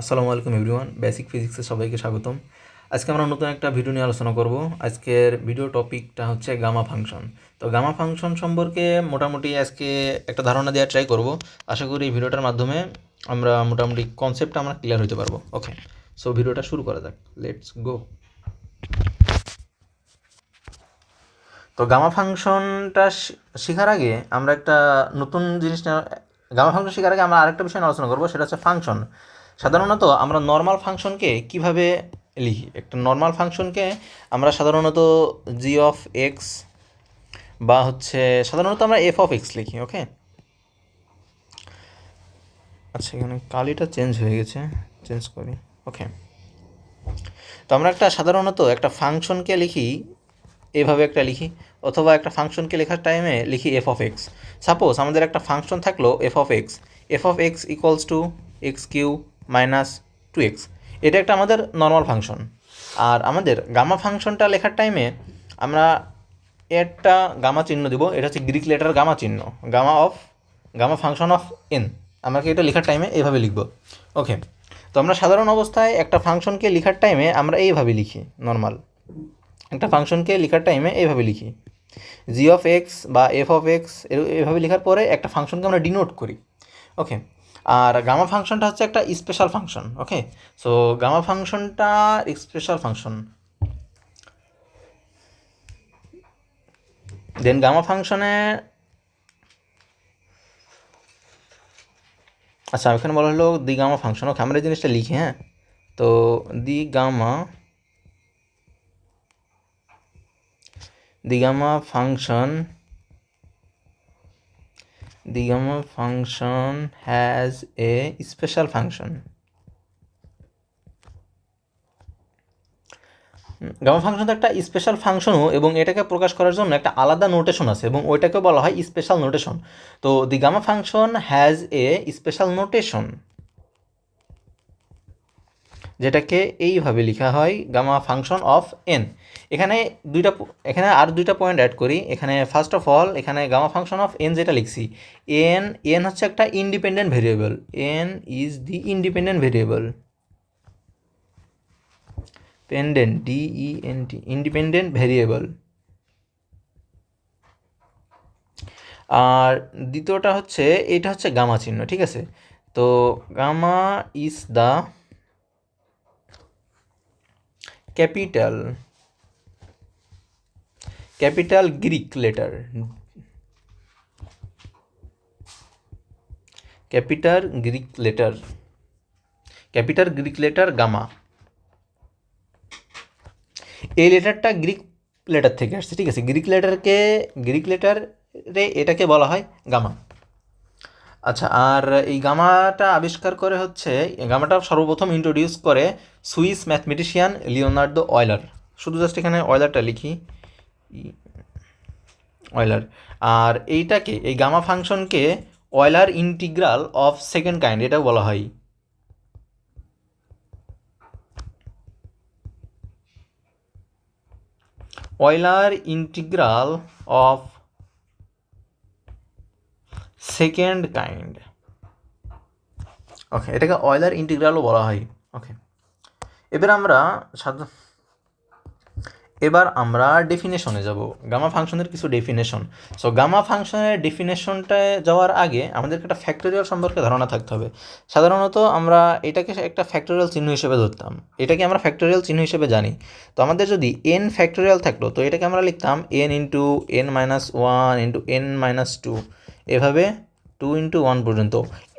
আসসালামু আলাইকুম everyone, basic ফিজিক্সে সবাইকে স্বাগতম। আজকে আমরা নতুন একটা ভিডিও নিয়ে আলোচনা করব। আজকের ভিডিও টপিকটা হচ্ছে গামা ফাংশন। তো গামা ফাংশন সম্পর্কে মোটামুটি আজকে একটা ধারণা দেওয়ার ট্রাই করব। আশা করি এই ভিডিওটার মাধ্যমে আমরা মোটামুটি কনসেপ্টটা আমরা ক্লিয়ার হতে পারবো। ওকে, সো ভিডিওটা শুরু করা যাক, লেটস গো। তো গামা ফাংশনটা শেখার আগে আমরা একটা নতুন জিনিস গামা ফাংশন শেখার আগে আমরা আরেকটা বিষয় নিয়ে আলোচনা করবো, সেটা হচ্ছে ফাংশন। সাধারণত আমরা নর্মাল ফাংশনকে কিভাবে লিখি? একটা নর্মাল ফাংশনকে আমরা সাধারণত জি অফ এক্স বা হচ্ছে সাধারণত আমরা এফ অফ এক্স লিখি। ওকে, আচ্ছা এখানে কালিটা চেঞ্জ হয়ে গেছে, চেঞ্জ করি। ওকে, তো আমরা সাধারণত একটা ফাংশনকে লিখি এভাবে একটা লিখি, অথবা একটা ফাংশনকে লেখার টাইমে লিখি এফ অফ এক্স। সাপোজ আমাদের একটা ফাংশন থাকলো f of x equals to x cube minus two x. এটা একটা আমাদের নর্মাল ফাংশন। আর আমাদের গামা ফাংশনটা লেখার টাইমে আমরা একটা গামা চিহ্ন দিব, এটা হচ্ছে গ্রিক লেটার গামা চিহ্ন, গামা ফাংশন অফ এন। আমাকে এটা লেখার টাইমে এইভাবে লিখব। ওকে, তো আমরা সাধারণ অবস্থায় একটা ফাংশনকে লেখার টাইমে আমরা এইভাবে লিখি। নর্মাল একটা ফাংশনকে লেখার টাইমে এইভাবে লিখি, জি অফ এক্স বা এফ অফ এক্স, এভাবে লেখার পরে একটা ফাংশনকে আমরা ডিনোট করি। ওকে, আর গামা ফাংশনটা হচ্ছে একটা স্পেশাল ফাংশন। ওকে, সো গামা ফাংশনটা স্পেশাল ফাংশন। দেন গামা ফাংশনে আচ্ছা এখানে বলা হলো দি গামা ফাংশন। ওকে, আমরা এই জিনিসটা লিখি। হ্যাঁ, তো the gamma function has a special function. Gamma function তো একটা স্পেশাল ফাংশনও, এবং এটাকে প্রকাশ করার জন্য একটা আলাদা নোটেশন আছে, এবং ওইটাকে বলা হয় স্পেশাল নোটেশন। তো the gamma function has a special notation, যেটাকে এইভাবে লেখা হয় গামা ফাংশন অফ এন। এখানে আর দুইটা পয়েন্ট অ্যাড করি। এখানে ফার্স্ট অফ অল এখানে গামা ফাংশন অফ এন যেটা লিখছি, এন হচ্ছে একটা independent variable. N is the independent variable, independent variable. আর দ্বিতীয়টা হচ্ছে এটা হচ্ছে গামা চিহ্ন। ঠিক আছে, তো gamma is the capital Greek letter, capital Greek letter gamma. এই লেটারটা গ্রিক লেটার থেকে আসছে। ঠিক আছে, গ্রিক লেটারে এটাকে বলা হয় গামা। আচ্ছা, আর এই গামাটা আবিষ্কার করে হচ্ছে, গামাটা সর্বপ্রথম ইন্ট্রোডিউস করে সুইস ম্যাথমেটিশিয়ান লিওনার্দো অয়লার। শুধু জাস্ট এখানে অয়লারটা লিখি, অয়লার। আর এই গামা ফাংশনকে Euler integral of second kind এটাও বলা হয়। Euler integral of second kind. Okay, এটাকে অয়লার ইন্টিগ্রালও বলা হয়। ওকে, এবার আমরা ডেফিনেশনে যাব, গামা ফাংশনের কিছু ডেফিনেশন। সো গামা ফাংশনের ডেফিনেশনটায় যাওয়ার আগে আমাদেরকে একটা ফ্যাক্টোরিয়াল সম্পর্কে ধারণা থাকতে হবে। সাধারণত আমরা এটাকে একটা ফ্যাক্টোরিয়াল চিহ্ন হিসেবে ধরতাম, এটাকে আমরা ফ্যাক্টোরিয়াল চিহ্ন হিসেবে জানি। তো আমাদের যদি এন ফ্যাক্টোরিয়াল থাকলো, তো এটাকে আমরা লিখতাম n into n minus one into n minus two, এভাবে 2 ইন্টু 1 পর্যন্ত,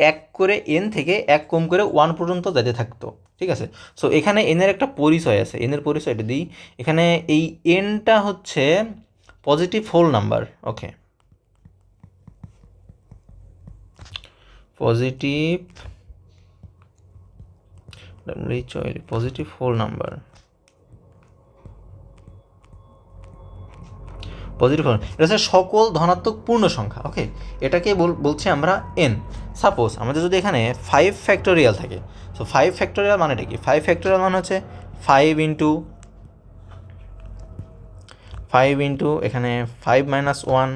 এক করে এন থেকে এক কম করে 1 পর্যন্ত যেতে থাকতো। ঠিক আছে, সো এখানে এনের একটা পরিচয় আছে, এনের পরিচয়টা দিই। এখানে এই এনটা হচ্ছে পজিটিভ হোল নাম্বার। ওকে, পজিটিভ হোল নাম্বার, এটা হচ্ছে সকল ধনাত্মক পূর্ণ সংখ্যা। ওকে, এটাকে বলছি আমরা এন। সাপোজ আমাদের যদি এখানে 5 ফ্যাক্টোরিয়াল থাকে, সো 5 ফ্যাক্টোরিয়াল মানেটা কি? 5 ফ্যাক্টোরিয়াল মানে হচ্ছে 5 ইন্টু এখানে 5 মাইনাস 1,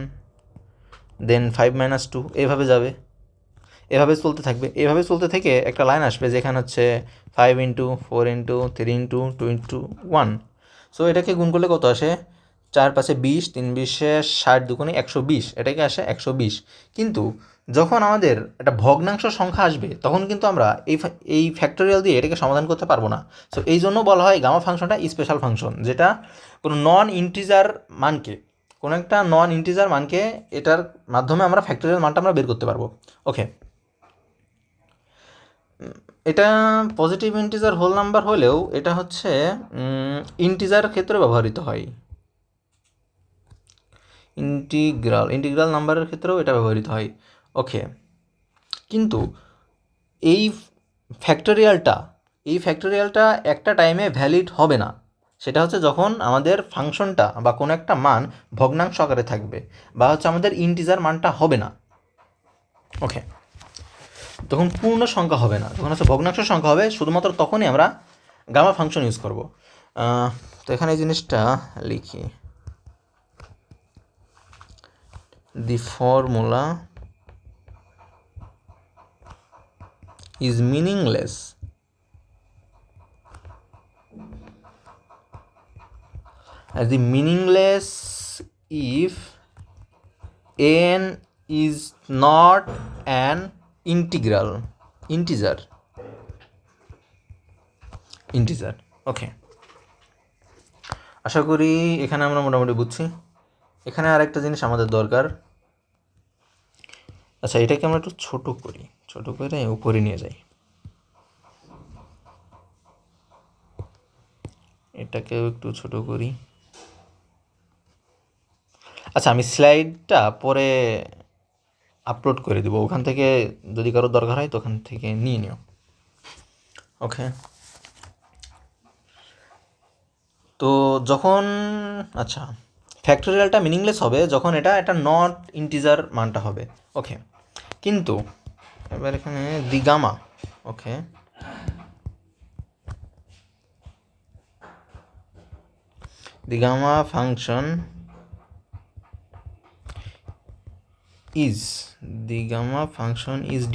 দেন 5 মাইনাস 2, এইভাবে যাবে। এভাবে চলতে থাকবে। এভাবে চলতে থেকে একটা লাইন আসবে যেখানে হচ্ছে 5 into 4 into 3 into 2 into 1। So এটাকে গুণ করলে কত আসে? 4 5 20, 3 20 60, দুগুণে 120, এটাকে আসে 120। কিন্তু যখন আমাদের একটা ভগ্নাংশ সংখ্যা আসবে তখন কিন্তু আমরা এই ফ্যাক্টোরিয়াল দিয়ে এটাকে সমাধান করতে পারবো না। সো এই জন্য বলা হয় গামা ফাংশনটা স্পেশাল ফাংশন, যেটা কোনো নন ইন্টিজার মানকে, কোনো একটা নন ইন্টিজার মানকে এটার মাধ্যমে আমরা ফ্যাক্টোরিয়াল মানটা আমরা বের করতে পারবো। ওকে, এটা পজিটিভ ইন্টিজার হোল নাম্বার হলেও এটা হচ্ছে ইন্টিজার ক্ষেত্রে ব্যবহৃত হয়। ইন্টিগ্রাল নাম্বারের ক্ষেত্রেও এটা ব্যবহৃত হয়। ওকে, কিন্তু এই ফ্যাক্টোরিয়ালটা একটা টাইমে ভ্যালিড হবে না। সেটা হচ্ছে যখন আমাদের ফাংশনটা বা কোনো একটা মান ভগ্নাংশ আকারে থাকবে, বা হচ্ছে আমাদের ইন্টিজার মানটা হবে না। ওকে, তখন পূর্ণ সংখ্যা হবে না, তখন হচ্ছে ভগ্নাংশ সংখ্যা হবে, শুধুমাত্র তখনই আমরা গামা ফাংশন ইউজ করব। তো এখানে এই জিনিসটা লিখি, the formula is meaningless if n is not an integer. Okay, আশা করি এখানে আমরা মোটামুটি বুঝছি। এখানে আর একটা জিনিস আমাদের দরকার। আচ্ছা, এটাকে আমরা একটু ছোট করে উপরে নিয়ে যাই, এটাকেও একটু ছোট করি। আচ্ছা, আমি স্লাইডটা পরে আপলোড করে দেবো, ওখান থেকে যদি কারোর দরকার হয় তো ওখান থেকে নিয়ে নিও। ওকে, তো যখন আচ্ছা ফ্যাক্টোরিয়ালটা মিনিংলেস হবে যখন এটা একটা নট ইন্টিজার মানটা হবে। ওকে, কিন্তু এবার এখানে the gamma, okay, the gamma function is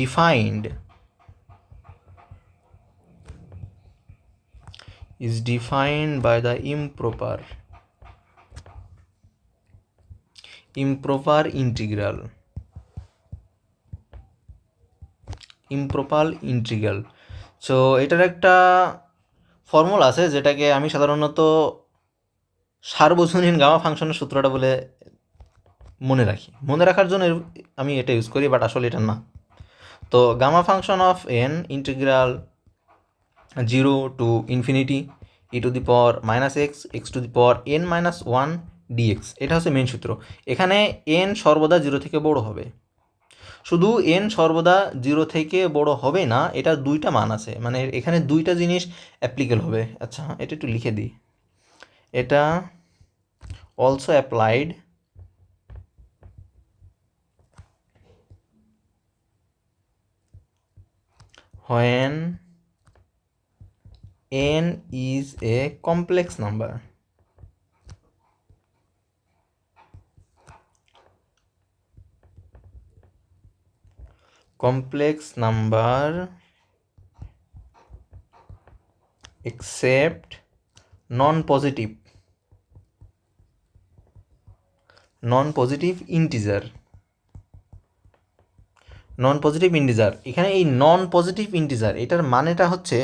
defined by the improper integral. So এটার একটা ফর্মুলা আছে যেটাকে আমি সাধারণত সার্বজনীন গামা ফাংশনের সূত্রটা বলে মনে রাখার জন্য আমি এটা ইউজ করি, বাট আসলে এটা না। তো gamma function of n integral 0 to infinity e to the power minus x to the power n minus 1 dx, এটা হচ্ছে মেন সূত্র। এখানে n সর্বদা 0 থেকে বড় হবে। শুধু n সর্বদা 0 থেকে বড় হবে না, এটা দুইটা মান আছে, মানে এখানে দুইটা জিনিস অ্যাপ্লিকেবল হবে। আচ্ছা, এটা একটু লিখে দিই, এটা also applied when n is a complex number. Except non-positive integer. এখানে এই নন পজিটিভ ইন্টিজার এটার মানেটা হচ্ছে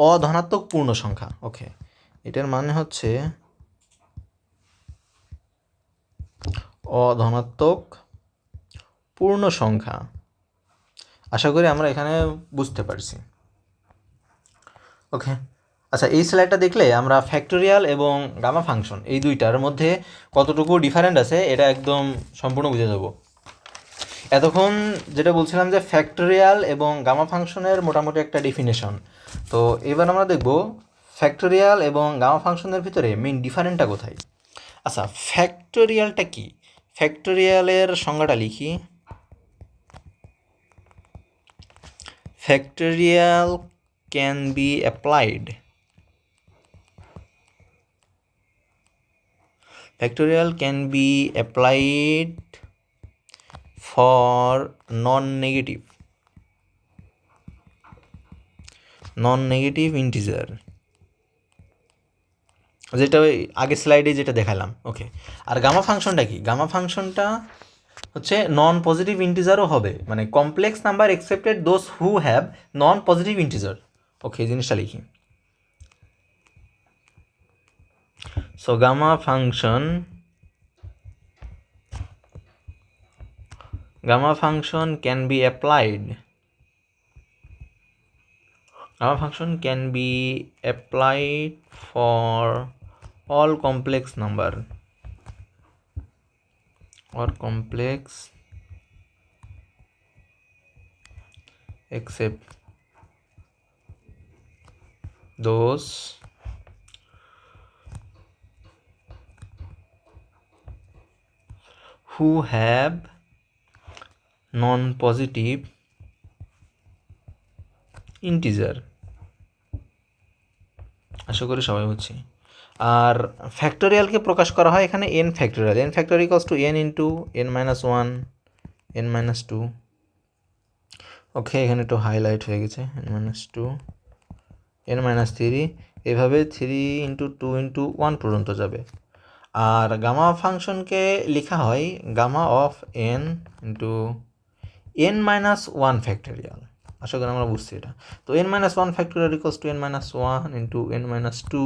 অধনাত্মক পূর্ণ সংখ্যা। ওকে, এটার মানে হচ্ছে অধনাত্মক পূর্ণ সংখ্যা। আশা করি আমরা এখানে বুঝতে পারছি। ওকে, আচ্ছা, এই স্লাইডটা দেখলে আমরা ফ্যাক্টোরিয়াল এবং গামা ফাংশন এই দুইটার মধ্যে কতটুকু ডিফারেন্ট আছে এটা একদম সম্পূর্ণ বুঝে যাব। এতক্ষণ যেটা বলছিলাম যে ফ্যাক্টোরিয়াল এবং গামা ফাংশনের মোটামুটি একটা ডেফিনেশন, তো এবার আমরা দেখব ফ্যাক্টোরিয়াল এবং গামা ফাংশনের ভিতরে মেইন ডিফারেন্টটা কোথায়। আচ্ছা, ফ্যাক্টোরিয়ালটা কি? ফ্যাক্টোরিয়ালের সংজ্ঞাটা লিখি, factorial can be applied for non-negative non negative integer, যেটা ওই আগের স্লাইডে যেটা দেখালাম। ওকে, আর গামা ফাংশনটা কি? গামা ফাংশনটা হচ্ছে নন পজিটিভ ইন্টিজারও হবে, মানে complex number excepted those who have non positive integer. Okay, এই জিনিসটা লিখি। So gamma function can be applied. Gamma function can be applied for all complex number or complex except those who have non-positive integer. আশা করি সবাই বুঝছি। আর ফ্যাক্টোরিয়ালকে প্রকাশ করা হয় এখানে n factorial, n factorial equals to n into n-1 n-2। ওকে, এখানে একটু highlight হয়ে গেছে, n-2 n-3, এভাবে 3 ইন্টু 2 ইন্টু 1 পর্যন্ত যাবে। আর গামা ফাংশনকে লেখা হয় gamma of n into n-1 factorial. আশা করি আমরা বুঝছি এটা। তো n-1 factorial equals to n-1 into n-2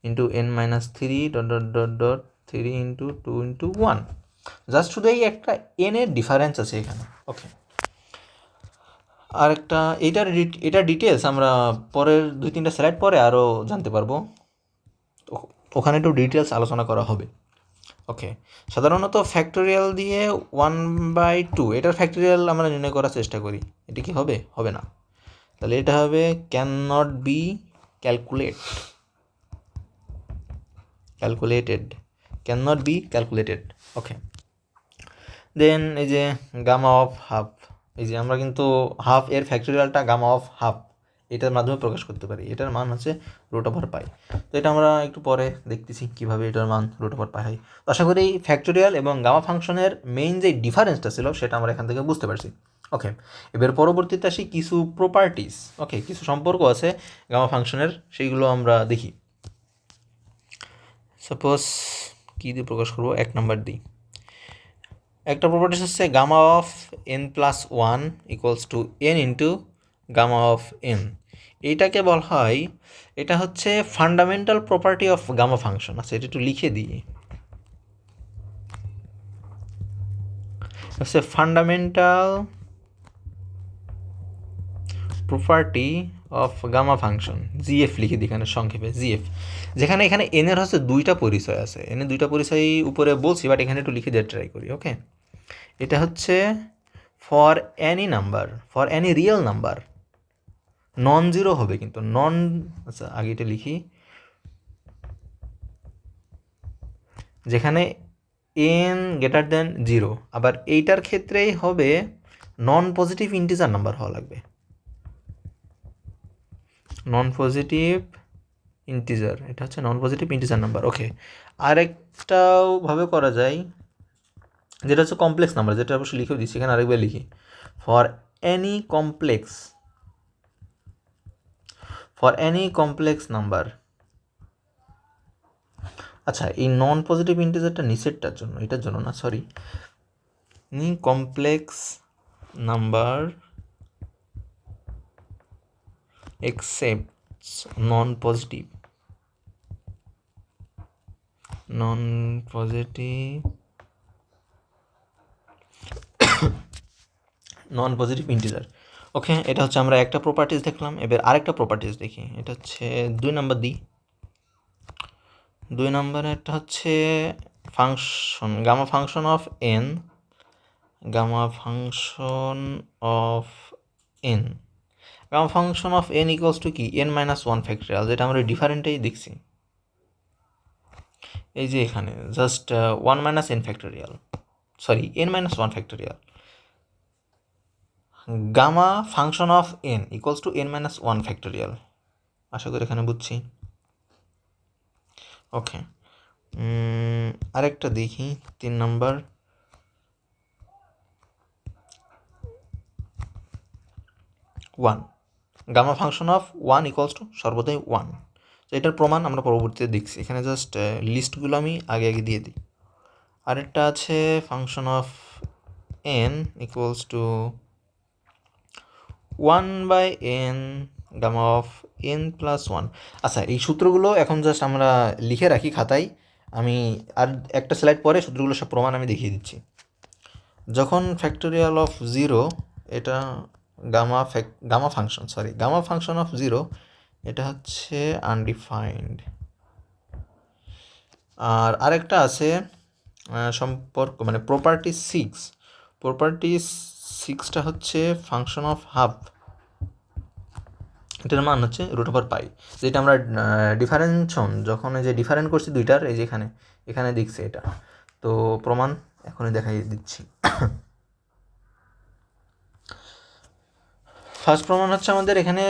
into n-3 dot dot dot dot 3 into 2 into 1। Just শুধু এই একটা n এর ডিফারেন্স আছে এখানে। ওকে, আর একটা এটার ডিটেলস আমরা পরের 2-3টা স্লাইড পরে আরও জানতে পারবো, ওখানে একটু ডিটেলস আলোচনা করা হবে। ওকে, সাধারণত ফ্যাক্টোরিয়াল দিয়ে 1/2 এটার ফ্যাক্টোরিয়াল আমরা নির্ণয় করার চেষ্টা করি। এটা কি হবে? হবে না। তাহলে এটা হবে can not be calculated, can not be calculated. Okay, then এই যে গামা অফ হাফ, এই যে আমরা কিন্তু হাফ এর ফ্যাক্টোরিয়ালটা গামা অফ হাফ এটার মাধ্যমে প্রকাশ করতে পারি। এটার মান হচ্ছে √π। তো এটা আমরা একটু পরে দেখতেছি কীভাবে এটার মান √π হয়। তো আশা করি ফ্যাক্টোরিয়াল এবং গামা ফাংশনের মেইন যে ডিফারেন্সটা ছিল সেটা আমরা এখান থেকে বুঝতে পারছি। ওকে, এবার পরবর্তীতে আসি কিছু প্রপার্টিস। ওকে, কিছু সম্পর্ক আছে গামা ফাংশনের, সেইগুলো আমরা দেখি। সাপোজ কী দিয়ে প্রকাশ করবো, 1 নাম্বার দিই। একটা প্রপার্টিস হচ্ছে gamma of n+1 equals to n into gamma of n। এইটাকে বলা হয়, এটা হচ্ছে fundamental property of gamma function. আচ্ছা, এটা একটু লিখে দিই, হচ্ছে fundamental property of gamma function, GF লিখে দিই এখানে সংক্ষেপে, জিএফ। যেখানে এখানে এন এর হচ্ছে 2টা পরিচয় আছে, এনে 2টা পরিচয় উপরে বলছি, বাট এখানে একটু লিখে দিয়ে ট্রাই করি। ওকে, এটা হচ্ছে for Annie number, for Annie real number, non zero হবে কিন্তু নন, আচ্ছা আগে এটা লিখি, যেখানে n গ্রেটার দেন 0। আবার এইটার ক্ষেত্রেই হবে নন পজিটিভ ইন্টিজার নাম্বার হওয়া লাগবে, নন পজিটিভ ইন্টিজার, এটা হচ্ছে নন পজিটিভ ইন্টিজার নাম্বার। ওকে, আরেকটাও ভাবে করা যায়, যেটা হচ্ছে কমপ্লেক্স নাম্বার, যেটা অবশ্যই লিখেও দিচ্ছি এখানে, আরেকবার লিখি, ফর এনি কমপ্লেক্স নাম্বার। আচ্ছা, এই নন পজিটিভ ইন্টিজারটা নিচেরটার জন্য, এটার জন্য না, sorry, complex number accepts non-positive ইন্টিজার। ওকে, এটা হচ্ছে আমরা একটা প্রপার্টিস দেখলাম। এবার আরেকটা প্রপার্টিস দেখি, এটা হচ্ছে 2 নাম্বার দিই। 2 নাম্বারেরটা হচ্ছে function gamma function of n, gamma function of n equals to কি n-1 ফ্যাক্টোরিয়াল, যেটা আমরা ডিফারেন্টেই দেখছি। এই যে এখানে just 1 - n factorial, sorry n-1 factorial, gamma function of n equals to n-1 factorial. আশা করি এখানে বুঝছি। ওকে, আরেকটা দেখি, 3 number, gamma function of 1 equals to সর্বদাই 1। তো এটার প্রমাণ আমরা পরবর্তীতে দেখছি, এখানে জাস্ট লিস্টগুলো আমি আগে আগে দিয়ে দিই। আরেকটা আছে function of n equals to 1/n gamma of n plus 1। আচ্ছা, এই সূত্রগুলো এখন জাস্ট আমরা লিখে রাখি খাতায়, আমি আর একটা স্লাইড পরে সূত্রগুলো সব প্রমাণ আমি দেখিয়ে দিচ্ছি। যখন ফ্যাক্টোরিয়াল অফ 0, এটা গামা ফাংশন অফ 0, এটা হচ্ছে আনডিফাইন্ড। আর আরেকটা আছে সম্পর্ক মানে প্রপার্টি 6টা হচ্ছে ফাংশন অফ হাফ, এটার মান হচ্ছে √পাই, যেটা আমরা ডিফারেনশন যখন এই যে ডিফারেন্ট করছি দুইটার, এই যে এখানে দেখছি এটা। তো প্রমাণ এখনই দেখাই দিচ্ছি। ফার্স্ট প্রমাণ হচ্ছে আমাদের এখানে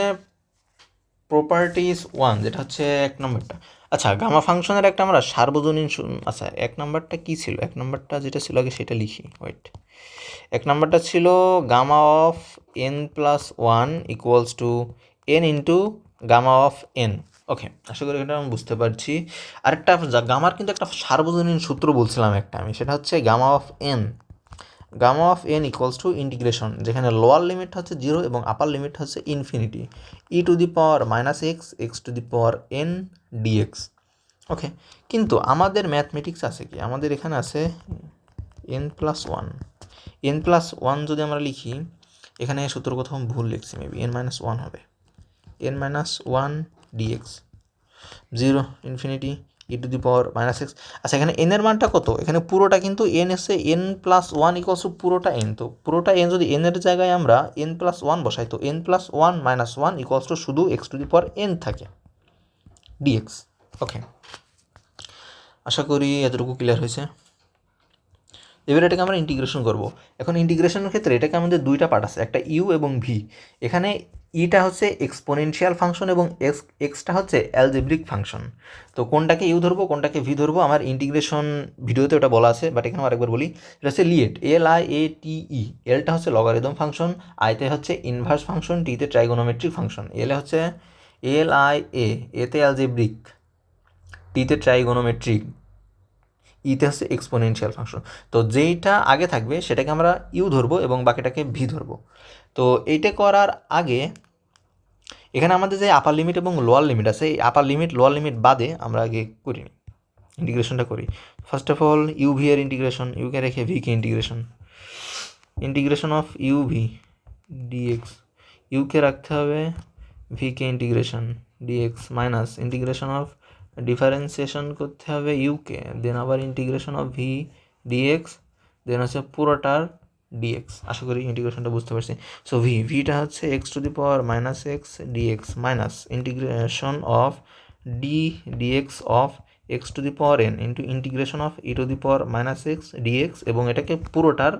প্রপার্টিস 1, যেটা হচ্ছে 1 নম্বরটা। আচ্ছা, গামা ফাংশনের একটা আমরা সার্বজনীন আচ্ছা 1 নম্বরটা কী ছিল? 1 নম্বরটা যেটা ছিল আগে সেটা লিখি, ওয়েট। 1 নম্বরটা ছিল gamma of n plus 1 equals to n into gamma of n। Okay, আশা করি এটা আমি বুঝতে পারছি। আরেকটা গামার কিন্তু একটা সার্বজনীন সূত্র বলছিলাম একটা আমি, সেটা হচ্ছে gamma of n equals to integration, যেখানে লোয়ার লিমিট হচ্ছে 0 এবং আপার লিমিট হচ্ছে infinity, e⁻⁻x to the power n dx। Okay, কিন্তু আমাদের ম্যাথমেটিক্স আছে কি? আমাদের এখানে আছে n প্লাস 1 যদি আমরা লিখি, এখানে সূত্র প্রথম ভুল লিখছি, মেবি n-1 হবে, n-1 dx, 0 ইনফিনিটি e⁻⁻x। আচ্ছা, এখানে n এর মানটা কত? এখানে পুরোটা কিন্তু n এসে n+1 ইকুয়ালস টু পুরোটা n। তো পুরোটা n যদি n এর জায়গায় আমরা n+1 বসাই, তো n+1 - 1 শুধু x⁻n থাকে dx। ওকে, আশা করি এতটুকু ক্লিয়ার হয়েছে। এবার এটাকে আমরা ইন্টিগ্রেশন করব। এখন ইন্টিগ্রেশনের ক্ষেত্রে এটাকে আমাদের দুইটা পার্ট আছে, একটা ইউ এবং ভি। এখানে ইটা হচ্ছে এক্সপোনেনশিয়াল ফাংশন এবং এক্সটা হচ্ছে অ্যালজেব্রিক ফাংশন। তো কোনটাকে ইউ ধরবো কোনটাকে ভি ধরবো আমার ইন্টিগ্রেশন ভিডিওতে ওটা বলা আছে, বাট এখানে আরেকবার বলি। এটা হচ্ছে লিয়েট, LIATE। এলটা হচ্ছে লগারিদম ফাংশন, আইতে হচ্ছে ইনভার্স ফাংশন, টিতে ট্রাইগোনোমেট্রিক ফাংশন। এলে হচ্ছে LIA, এতে অ্যালজেব্রিক, টিতে ট্রাইগোনোমেট্রিক, ইতে হচ্ছে এক্সপোনেনশিয়াল ফাংশন। তো যেইটা আগে থাকবে সেটাকে আমরা ইউ ধরবো এবং বাকিটাকে ভি ধরবো। তো এইটা করার আগে এখানে আমাদের যে আপার লিমিট এবং লোয়ার লিমিট আছে, এই আপার লিমিট লোয়ার লিমিট বাদে আমরা আগে করি ইন্টিগ্রেশনটা করি। First of all U V এর ইন্টিগ্রেশন, ইউকে রেখে ভিকে integration of U V DX, ইউকে রাখতে হবে, ভিকে integration DX minus integration of differentiation করতে হবে ইউকে, দেন আবার integration of V DX, then হচ্ছে পুরোটার ডিএক্স। আশা করি ইন্টিগ্রেশনটা বুঝতে পারছি। সো ভিটা হচ্ছে x⁻⁻x dx minus integration of dx of x⁻n into integration of e⁻⁻x dx, এবং এটাকে পুরোটার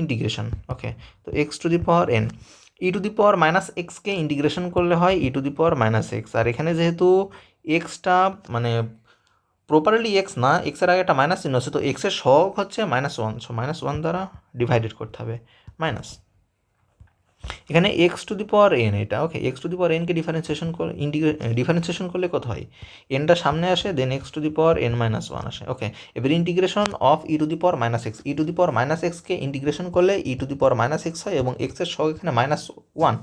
ইন্টিগ্রেশন। ওকে, তো x⁻n e⁻⁻xকে ইন্টিগ্রেশন করলে হয় e⁻⁻x, আর এখানে যেহেতু এক্সটা মানে প্রপারলি এক্স না, এক্সের আগে একটা মাইনাস চিহ্ন আছে, তো এক্সের সহগ হচ্ছে -1, সো -1 দ্বারা ডিভাইডেড করতে হবে মাইনাস। এখানে x⁻n এটা, ওকে, x⁻nকে ডিফারেন্সিয়েশন করলে কত হয়? এনটা সামনে আসে, দেন x⁻n-1 আসে। ওকে, এবার ইন্টিগ্রেশন অফ e⁻⁻x, e⁻⁻xকে ইন্টিগ্রেশন করলে e⁻⁻x হয়, এবং এক্সের সহগ এখানে -1,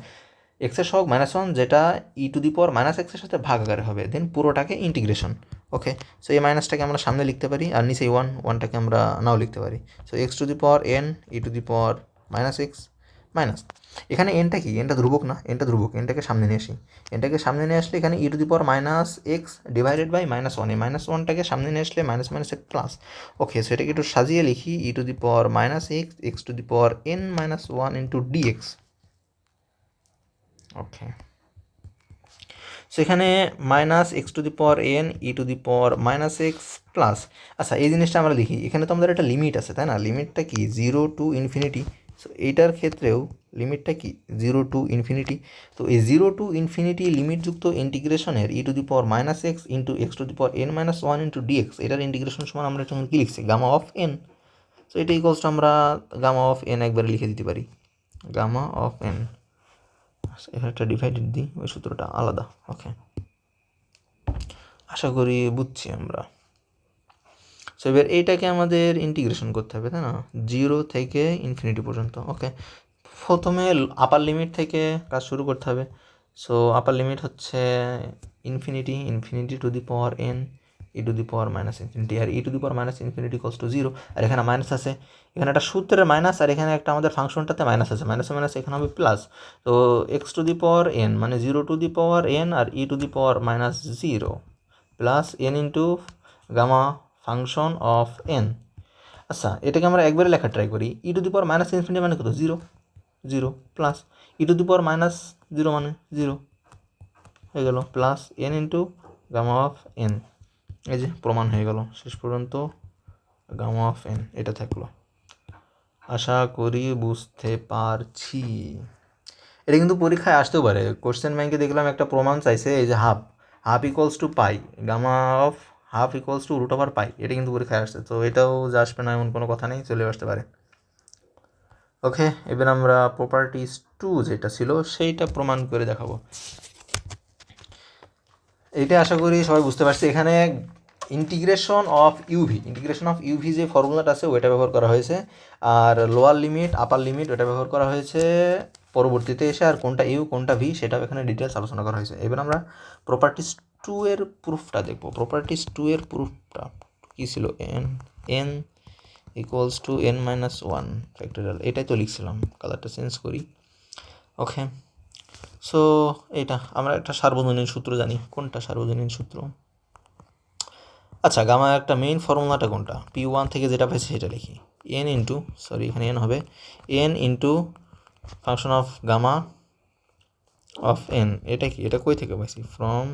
এক্সের সহগ -1 যেটা e⁻⁻x এর সাথে ভাগ আকারে হবে, দেন পুরোটাকে ইন্টিগ্রেশন। ওকে, সো এই মাইনাসটাকে আমরা সামনে লিখতে পারি, আর নিচে 1টাকে আমরা নাও লিখতে পারি। সো x⁻n e⁻⁻x মাইনাস, এখানে এনটা কি? এনটা ধ্রুবক না, এনটা ধ্রুবক, এনটাকে সামনে নিয়ে আসি। এনটাকে সামনে নিয়ে আসলে এখানে e⁻⁻x ডিভাইডেড বাই -1, এই -1টাকে সামনে নিয়ে আসলে মাইনাস এক প্লাস। ওকে, সো এটাকে একটু সাজিয়ে লিখি, e⁻⁻x x⁻n-1 ইন্টু dx। ওকে, সো এখানে -x⁻n e⁻⁻x প্লাস। আচ্ছা, এই জিনিসটা আমরা লিখি, এখানে তো আমাদের একটা লিমিট আছে, তাই না? লিমিটটা কি? 0 টু ইনফিনিটি। সো এইটার ক্ষেত্রেও লিমিটটা কি? 0 টু ইনফিনিটি। তো এই 0 টু ইনফিনিটি লিমিটযুক্ত ইন্টিগ্রেশনের e⁻⁻x into x⁻n-1 into dx, এটার ইন্টিগ্রেশন সমান আমরা যখন কী লিখছি? Gamma of n। সো এটা ইকুয়ালস টু আমরা গামা অফ n একবারে লিখে দিতে পারি, গামা অফ n। এখানে একটা ডিভাইডেড দিই, ওই সূত্রটা আলাদা। ওকে, আশা করি বুঝছি আমরা। সো এবার এইটাকে আমাদের ইন্টিগ্রেশন করতে হবে, তাই না, 0 থেকে ইনফিনিটি পর্যন্ত। ওকে, প্রথমে আপার লিমিট থেকে কাজ শুরু করতে হবে। সো আপার লিমিট হচ্ছে infinity to the power N E to the power minus infinity, আর ই to the power minus infinity cos to 0, আর এখানে মাইনাস আছে, এখানে একটা সূত্রের মাইনাস, আর এখানে একটা আমাদের ফাংশনটাতে মাইনাস আছে, মাইনাসে মাইনাস এখানে হবে প্লাস। তো x to the power n মানে 0 টু দি পাওয়ার এন, আর ই to the power minus 0 plus n into gamma function of N. আচ্ছা, এটাকে আমরা একবারে লেখা ট্রাই করি। E to the power minus infinity মানে কত, 0 plus e to the power minus 0 মানে 0 হয়ে গেল, plus n into gamma of n. এই যে প্রমাণ হয়ে গেল, শেষ পর্যন্ত গামা অফ এন এটা থাকলো। আশা করি বুঝতে পারছি। এটা কিন্তু পরীক্ষায় আসতেও পারে, কোশ্চেন ব্যাংকে দেখলাম একটা প্রমাণ চাইছে, এই যে half equals to pi, gamma of half equals to root over pi, এটা কিন্তু পরীক্ষায় আসছে। তো এটাও যে আসবে না এমন কোনো কথা নেই, চলে আসতে পারে। ওকে, এবার আমরা প্রপার্টিস 2 যেটা ছিল সেইটা প্রমাণ করে দেখাবো। এইটা আশা করি সবাই বুঝতে পারছি। এখানে ইন্টিগ্রেশন অফ ইউভি যে ফর্মুলাটা আছে ওইটা ব্যবহার করা হয়েছে, আর লোয়ার লিমিট আপার লিমিট ওটা ব্যবহার করা হয়েছে পরবর্তীতে এসে, আর কোনটা ইউ কোনটা ভি সেটাও এখানে ডিটেলস আলোচনা করা হয়েছে। এবার আমরা প্রপার্টিস 2 এর প্রুফটা দেখব। প্রপার্টিস 2 এর প্রুফটা কী ছিল, N equals to N minus one factorial, এটাই তো লিখছিলাম, কালারটা চেঞ্জ করি। ওকে, সো এটা আমরা একটা সার্বজনীন সূত্র জানি। কোনটা সার্বজনীন সূত্র? আচ্ছা, গামা একটা মেইন ফর্মুলাটা কোনটা, P1 থেকে যেটা পাইছে সেটা লিখি, এখানে এন হবে, N into function of gamma of N. এটা কি, এটা কই থেকে পাইছি, ফ্রম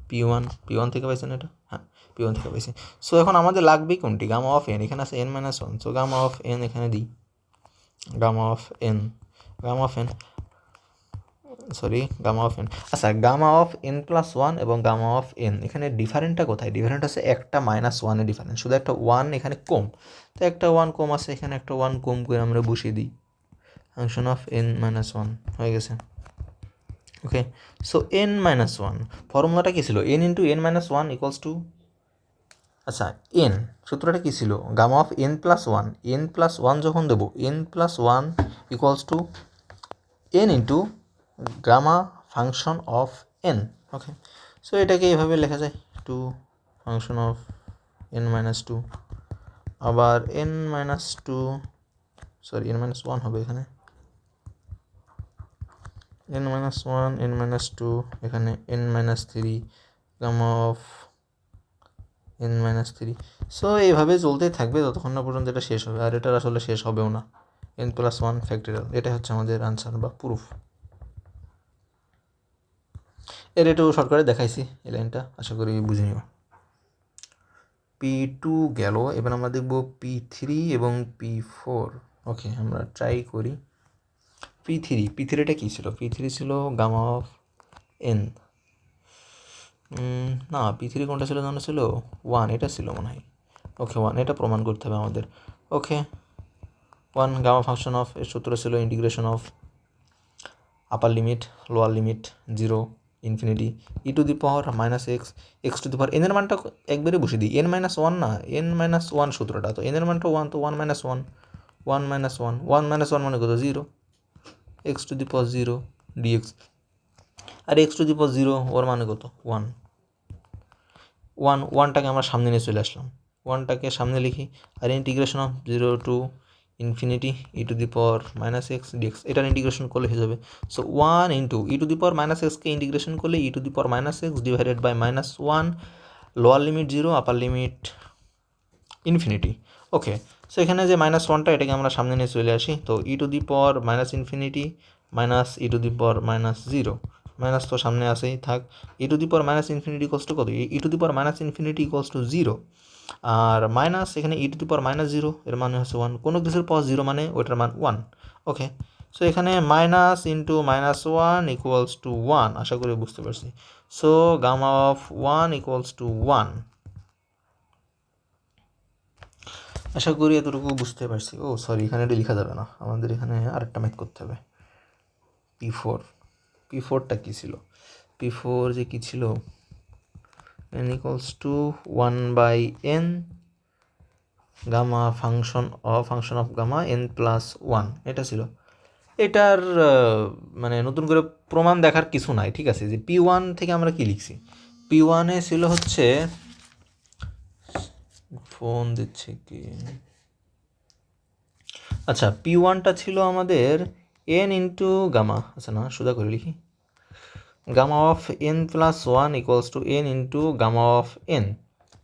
P1 থেকে পাইছেন এটা, হ্যাঁ P1 থেকে পাইছি। সো এখন আমাদের লাগবেই কোনটি, গামা অফ এন, এখানে আছে n-1, so gamma of N এখানে দিই, গামা অফ এন আচ্ছা, gamma of N plus one এবং গামা অফ এন, এখানে ডিফারেন্টটা কোথায়? ডিফারেন্ট আছে একটা -1-এর ডিফারেন্স, শুধু একটা 1 এখানে কম, তো একটা 1 কম আছে, এখানে একটা 1 কম করে আমরা বসিয়ে দিই, ফাংশন অফ n-1 হয়ে গেছে। ওকে, সো n-1 ফর্মুলাটা কী ছিল, n into n-1 equals to, আচ্ছা এন সূত্রটা কী ছিল, গামা অফ n+1 যখন দেবো n+1 equals to N into gamma function of N. Okay, so এটাকে এইভাবে লেখা যায়, টু ফাংশন অফ n-2, আবার n-1 হবে এখানে, n-1 n-2, এখানে n-3 gamma of n-3। So এইভাবে চলতেই থাকবে যতক্ষণ না পর্যন্ত এটা শেষ হবে, আর এটার আসলে শেষ হবেও না, n+1 ফ্যাক্টরিয়াল। এটা হচ্ছে আমাদের আনসার বা প্রুফ। এর এটাও সরকারে দেখাইছি এই লাইনটা, আশা করি বুঝে নিও। P2 গেল, এবার আমরা দেখব P3 এবং P4। ওকে, আমরা ট্রাই করি। P3টা কী ছিল, P3 ছিল গামা অফ এন, না P3 কোনটা ছিল জানা ছিল, 1, এটা ছিল মনে হয়। ওকে, 1 এটা প্রমাণ করতে হবে আমাদের। ওকে, 1 গামা ফাংশন অফ, এর সূত্র ছিল integration of upper limit lower limit 0 infinity e to the power minus x to the power, এনের মানটা একবারে বসে দিই, n-1 না, n-1 সূত্রটা, তো এনের মানটা 1, তো 1 মানে কত, 0, x to the power 0 d x, আর এক্স টু দি পাওয়ার 0 ওর মানে কত, 1টাকে আমরা সামনে নিয়ে চলে আসলাম, 1টাকে সামনে লিখি, আর integration of 0 to infinity e to the power minus x d x, এটার ইন্টিগ্রেশন করলে হয়ে যাবে। So 1 into e to the power minus এক্সকে ইন্টিগ্রেশন করলে e to the power minus x divided by -1, lower limit 0 upper limit infinity. Okay, so এখানে যে -1টা এটাকে আমরা সামনে নিয়ে চলে আসি, তো e to the power minus infinity minus e to the power -0, minus তো সামনে আসেই থাক, e to the power minus infinity equals to কত, e to the power minus infinity equals to 0, আর মাইনাস এখানে ই টু দি পাওয়ার -0 এর মানে হচ্ছে 1, কোনো কিছুর পাওয়ার 0 মানে ওইটার মান 1। ওকে, সো এখানে মাইনাস ইন্টু -1 ইকুয়ালস টু 1, আশা করি বুঝতে পারছি। So gamma of 1 equals to 1, আশা করি এতটুকু বুঝতে পারছি। ও সরি, এখানে এটা লেখা যাবে না, আমাদের এখানে আরেকটা ম্যাথ করতে হবে। পি ফোরটা কী ছিল, পি ফোর যে কী ছিল, n equals to 1/n gamma function of gamma n plus 1, এটা ছিল। এটার মানে নতুন করে প্রমাণ দেখার কিছু নাই, ঠিক আছে। যে পি ওয়ান থেকে আমরা কি লিখছি, পি ওয়ানে ছিল হচ্ছে, ফোন দিচ্ছে কি, আচ্ছা পি ওয়ানটা ছিল আমাদের এন ইন্টু গামা, আচ্ছা না সোজা করে লিখি, gamma of N plus 1 equals to N into gamma of N,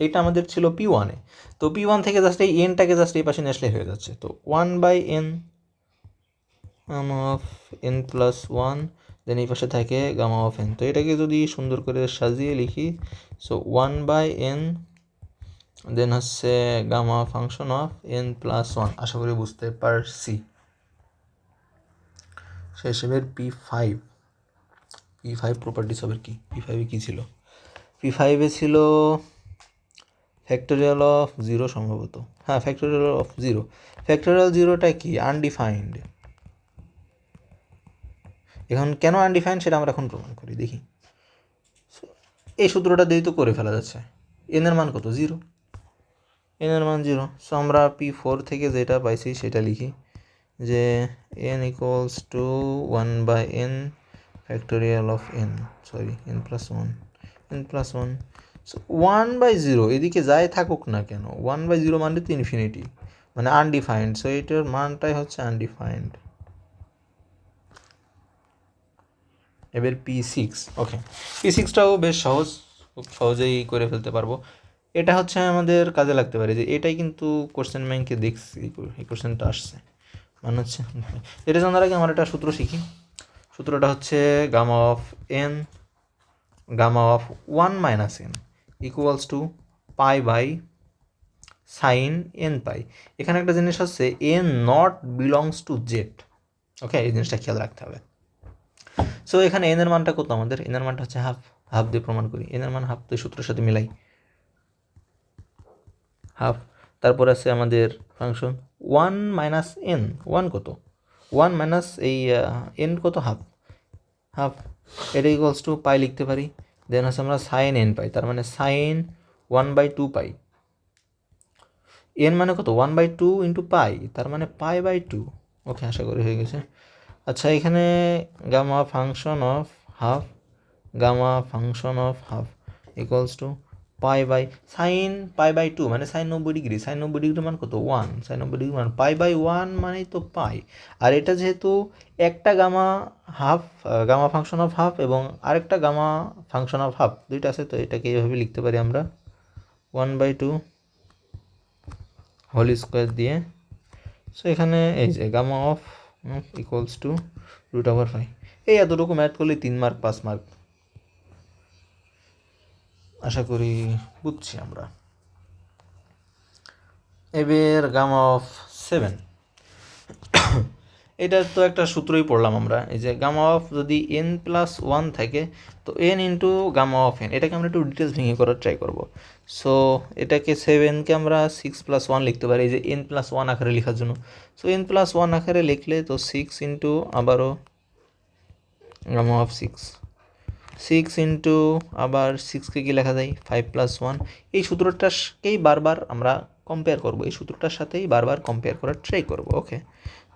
এটা আমাদের ছিল পি ওয়ানে। তো পি ওয়ান থেকে জাস্ট এই এনটাকে জাস্ট এই পাশে নেসলে হয়ে যাচ্ছে, তো 1/n gamma of N plus 1, then এই পাশে থাকে গামা অফ এন। তো এটাকে যদি সুন্দর করে সাজিয়ে লিখি, সো 1/n দেন হচ্ছে gamma function of N plus 1, আশা করি বুঝতে পারছি। সে হিসেবে পি ফাইভ প্রপার্টিস হবে কি, পি ফাইভে কী ছিল, পি ফাইভে ছিল ফ্যাক্টোরিয়াল অফ জিরো সম্ভবত, হ্যাঁ ফ্যাক্টোরিয়াল অফ জিরো। ফ্যাক্টোরিয়াল জিরোটা কি, আনডিফাইন্ড। এখন কেন আনডিফাইন্ড সেটা আমরা এখন প্রমাণ করি, দেখি। এই সূত্রটা দিয়েই তো করে ফেলা যাচ্ছে, এনের মান কত, 0, এনের মান 0। সো আমরা পি ফোর থেকে যেটা পাইছি সেটা লিখি, যে n equals to 1/n factorial of n, sorry n plus 1, so 1/0 এদিকে যাই থাকুক না কেন, 1/0 মানে তো ইনফিনিটি, মানে আনডিফাইন্ড। সো এটার মানটাই হচ্ছে আনডিফাইন্ড। এবার পি সিক্স, ওকে, পি সিক্সটাও বেশ সহজ, খুব সহজেই করে ফেলতে পারবো। এটা হচ্ছে আমাদের কাজে লাগতে পারে, যে এটাই কিন্তু কোশ্চেন ব্যাংকে দেখছি, এই কোশ্চেনটা আসছে, মানে হচ্ছে এটা জানার আগে আমার একটা সূত্র শিখি। সূত্রটা হচ্ছে gamma of n, gamma of 1 - n equals to pi by sine n pi. এখানে একটা জিনিস হচ্ছে n not belongs to z, okay, এই জিনিসটা খেয়াল রাখতে হবে। সো এখানে এনের মানটা কত, আমাদের এনের মানটা হচ্ছে হাফ দিয়ে প্রমাণ করি, এনের মান হাফ, তো সূত্রের সাথে মিলাই হাফ। তারপর আছে আমাদের ফাংশন 1 - n, 1 কত, 1 মাইনাস এই এন কত, হাফ, এটা ইকুয়ালস টু পাই লিখতে পারি। দেন হচ্ছে আমরা সাইন এন পাই, তার মানে সাইন 1/2 পাই। এন মানে কত, 1/2 ইন্টু পাই, তার মানে পাই/2, ওকে, আশা করি হয়ে গেছে। আচ্ছা এখানে gamma function of half, gamma function of half equals to পাই/2 মানে সাইন 90 ডিগ্রি, সাইন 90 ডিগ্রি মান কত, 1, সাইন 90 ডিগ্রি মান পাই/1 মানেই তো পাই। আর এটা যেহেতু একটা gamma half, gamma function of half এবং আরেকটা গামা ফাংশন অফ হাফ, দুইটা আছে, তো এটাকে এইভাবে লিখতে পারি আমরা 1/2 হোল স্কোয়ার দিয়ে। সো এখানে এই যে গামা অফ ইকুয়ালস টু √5, এই এতটুকু ম্যাথ করলে 3 মার্ক 5 মার্ক, আশা করি বুঝছি আমরা। এবার গামা অফ 7, এটার তো একটা সূত্রই পড়লাম আমরা, এই যে গামা অফ যদি n প্লাস 1 থাকে, তো n into gamma of n, এটাকে আমরা একটু ডিটেলস ভেঙে করার ট্রাই করবো। সো এটাকে 7কে আমরা 6+1 লিখতে পারি, এই যে n প্লাস 1 আকারে লেখার জন্য। সো n প্লাস 1 আকারে লিখলে তো 6 ইন্টু আবারও গামা অফ 6 ইন্টু আবার 6কে কি লেখা যায়, 5+1। এই সূত্রটাকেই বারবার আমরা কম্পেয়ার করবো, এই সূত্রটার সাথেই বারবার কম্পেয়ার করার ট্রাই করবো, ওকে।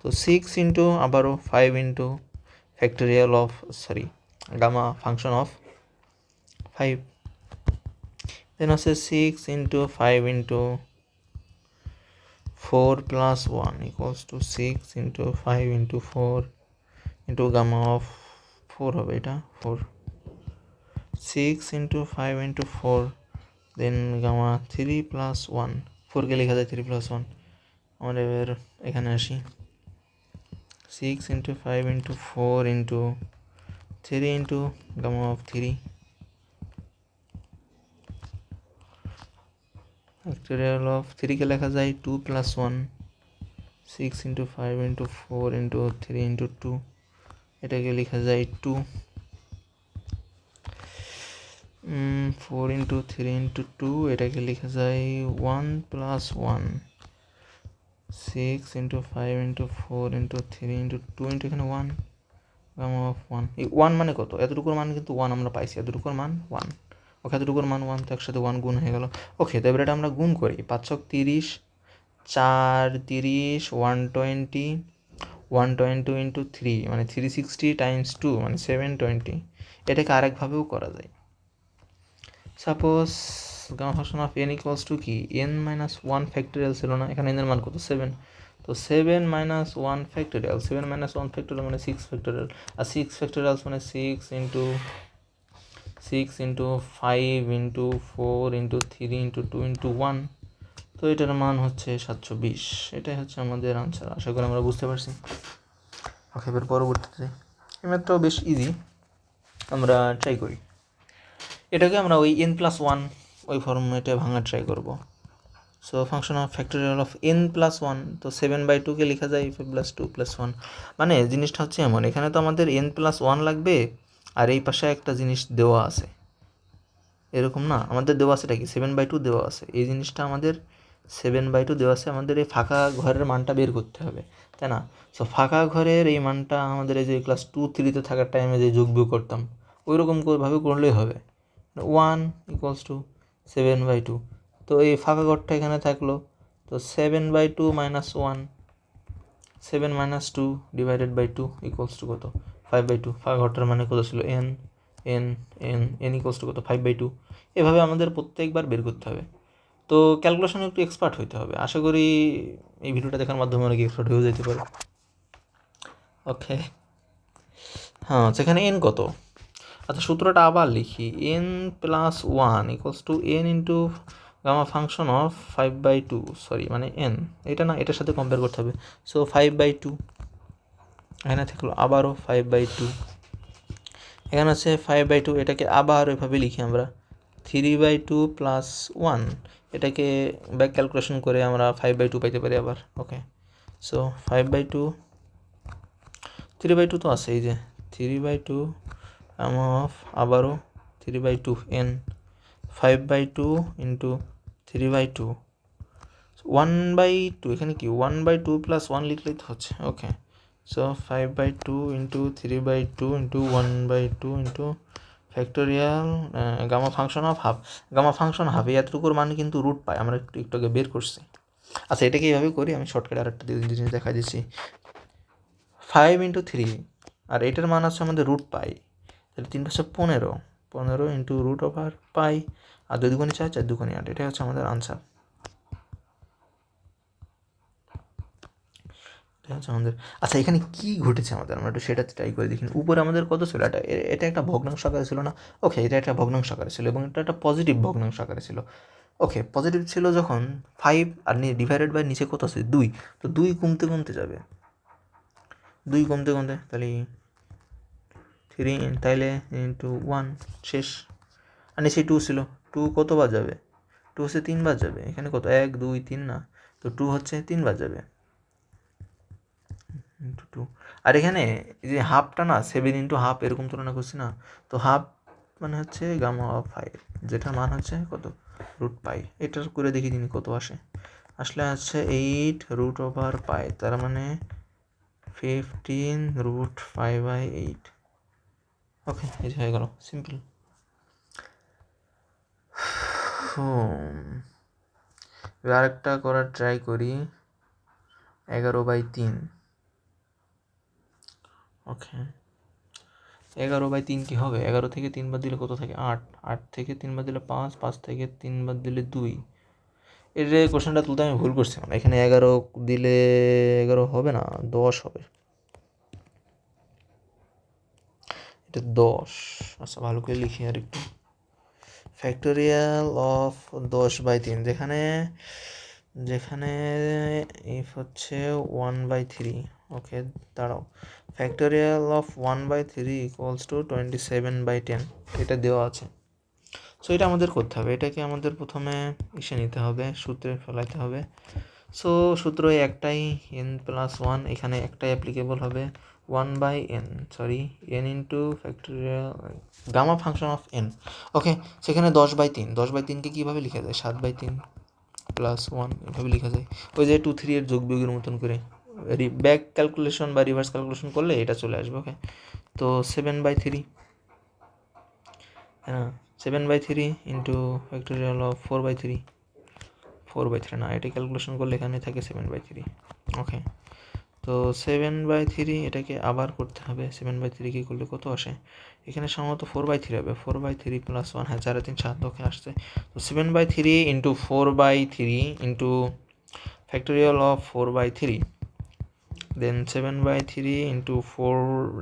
তো 6 ইন্টু আবারও 5 into factorial of, sorry, gamma function of 5, then হচ্ছে 6 into 5 into 4+1 equals to 6 into 5 into 4 into gamma of 4 হবে, এটা 4, 6 ইন্টু 5 ইন্টু 4 দেন গামা 3+1, 4কে লেখা যায় 3+1। আমরা এবার এখানে আসি, 6 into 5 into 4 into 3 into gamma of 3 factorial of 3কে লেখা যায় 2+1, 6 ইন্টু 5 ইন্টু 4 ইন্টু 3 ইন্টু 2, এটাকে লেখা যায় 2, 4 ইন্টু 3 ইন্টু 2, এটাকে লেখা যায় 1+1, 6 into 5 into 4 into 3 into 2 into এখানে 1, গামা অফ ওয়ান, এই ওয়ান মানে কত, এতটুকুর মান কিন্তু ওয়ান আমরা পাইছি, এতটুকুর মান ওয়ান। ওকে, এতটুকুর মান ওয়ান, তো একসাথে ওয়ান গুণ হয়ে গেল। ওকে, তো এবার এটা আমরা গুণ করি, 5 4 30 120 120 ইন্টু 3 মানে 360 টাইমস 2 মানে 720। এটাকে আরেকভাবেও করা যায়। Suppose gamma function of N equals to কি, এন মাইনাস ওয়ান ফ্যাক্টোরিয়াল ছিল না, এখানে এনের মান কত 7, তো 7 minus one factorial, 7 minus one factorial মানে 6 ফ্যাক্টোরিয়াল, আর 6 ফ্যাক্টোরিয়ালস মানে 6 into 5 into 4 into 3 into 2 into 1, তো এটার মান হচ্ছে 720। এটাই হচ্ছে আমাদের আনসার। আশা করি আমরা বুঝতে পারছি। ওকে, এবার পরবর্তীতে এই ম্যাথটাও বেশ ইজি, আমরা ট্রাই করি। এটাকে আমরা ওই n+1 ওই ফর্মেটে ভাঙা ট্রাই করব। So function of factorial of n+1, তো 7/2কে লেখা যায় f+2+1। মানে জিনিসটা হচ্ছে এমন, এখানে তো আমাদের n+1 লাগবে, আর এই পাশে একটা জিনিস দেওয়া আছে, এরকম না, আমাদের দেওয়া আছে কি 7/2 দেওয়া আছে, এই জিনিসটা আমাদের 7/2 দেওয়া আছে, আমাদের এই ফাঁকা ঘরের মানটা বের করতে হবে, তাই না? সো ফাঁকা ঘরের এই মানটা আমাদের এই যে ক্লাস 2-3-তে থাকার টাইমে যে যোগ বিয়োগ করতাম ওই রকমভাবে করলেই হবে। 1=7/2, তো এই ফাঁকা ঘরটা এখানে থাকলো, তো 7/2 minus 1, 7 minus 2 divided by 2 equals to কত, 5/2। ফাঁকা ঘরটার মানে কত ছিল, N N N N equals to কত, 5/2। এভাবে আমাদের প্রত্যেকবার বের করতে হবে। তো ক্যালকুলেশনে একটু এক্সপার্ট হইতে হবে। আশা করি এই ভিডিওটা দেখার মাধ্যমে অনেক এক্সপার্ট হয়ে যেতে পারে। ওকে, হ্যাঁ, সেখানে এন কত, আচ্ছা সূত্রটা আবার লিখি, n+1 equals to N into gamma function of 5/2, sorry মানে এন, এটা না এটার সাথে কম্পেয়ার করতে হবে। সো 5/2 এখানে থাকলো আবারও 5/2, এখানে আছে 5/2, এটাকে আবার ওইভাবে লিখি আমরা 3/2 প্লাস 1, এটাকে ব্যাক ক্যালকুলেশন করে আমরা 5/2 পাইতে পারি আবার। ওকে, সো 5/2, 3/2 তো আছে, এই যে 3/2 অফ আবারও 3/2 n, 5/2 ইন্টু 3/2, 1/2, এখানে কি 1/2 প্লাস 1 লিখলেই তো হচ্ছে। Okay, so 5/2 into 3/2 into 1/2 into factorial gamma function of half, gamma function half এই এতটুকুর মানে কিন্তু রুট পাই, আমরা একটু আগে বের করছি। আচ্ছা, এটাকে এইভাবে করি, আমি শর্টকাটে আরেকটা জিনিস দেখা দিচ্ছি, 5/3, আর এটার মান আছে আমাদের রুট পাই, তাহলে 3 পাশে 15 ইন্টু রুট ওভার পাই, আর 2 দুগুণে 4, 4 দুগুণে 8, এটাই হচ্ছে আমাদের আনসার। এটা হচ্ছে আমাদের। আচ্ছা, এখানে কি ঘটেছে আমাদের, আমরা একটু সেটা ট্রাই করে দেখি। উপরে আমাদের কত ছিল, এটা একটা ভগ্নাংশ আকারে ছিল না? ওকে, এটা একটা ভগ্নাংশ আকারে ছিল, এবং এটা একটা পজিটিভ ভগ্নাংশ আকারে ছিল। ওকে, পজিটিভ ছিল যখন 5, আর ডিভাইডেড বাই নিচে কত আছে 2, তো 2 কমতে কমতে যাবে, 2 কমতে কমতে, তাহলে 3, তাইলে ইন্টু 1 শেষ, আর নিচে 2 ছিল, 2 কতবার যাবে, 2 হচ্ছে 3বার যাবে, এখানে কত 1 2 3 না, তো 2 হচ্ছে 3বার যাবে ইন্টু 2, আর এখানে এই যে হাফটা না 7 ইন্টু হাফ এরকম তুলনা করছি না, তো হাফ মানে হচ্ছে গামা অফ 5, যেটার মান হচ্ছে কত, রুট পাই। এটার করে দেখি দিন কত আসে, আসলে হচ্ছে 8 রুট ওভার পাই, তার মানে 15 রুট 5/8। ওকে, এই যে হয়ে গেল, সিম্পল। এবার আরেকটা করার ট্রাই করি, 11/3। ওকে, 11/3 কি হবে, 11 থেকে 3 বাদ দিলে কত থাকে 8, 8 থেকে 3 বাদ দিলে 5, 5 থেকে 3 বাদ দিলে 2। এর কোশ্চেনটা তুলতে আমি ভুল করছি, মানে এখানে 11 দিলে 11 হবে না, 10 হবে, এটা 10। আচ্ছা, ভালো করে লিখি আর একটু, ফ্যাক্টোরিয়াল অফ 10/3, যেখানে ইফ হচ্ছে 1/3। ওকে, দাঁড়াও, ফ্যাক্টোরিয়াল অফ 1/3 ইকুয়ালস টু 27/10, এটা দেওয়া আছে। সো এটা আমাদের করতে হবে, এটাকে আমাদের প্রথমে ইসে নিতে হবে, সূত্রে ফেলাইতে হবে। সো সূত্র একটাই, n+1, এখানে একটাই অ্যাপ্লিকেবল হবে, 1/n, sorry n into factorial gamma function of n। Okay, সেখানে 10/3, 10/3কে কীভাবে লেখা যায়, 7/3 +1 এভাবে লেখা যায়, ওই যে 2 3 এর যোগ বিয়োগের মতন করে, ব্যাক ক্যালকুলেশন বা রিভার্স ক্যালকুলেশন করলে এটা চলে আসবে। ওকে, তো 7/3, হ্যাঁ 7/3 ইন্টু ফ্যাক্টোরিয়াল অফ 4/3 না, এটা ক্যালকুলেশন করলে এখানে থাকে 7/3। ওকে, তো 7/3 এটাকে আবার করতে হবে। 7/3 কি করলে কত আসে? এখানে সম্ভবত 4/3 হবে। 4/3 প্লাস 1, হ্যাঁ 4 3 7, ওকে আসছে। তো 7/3 into 4/3 into factorial of 4/3, then 7/3 into 4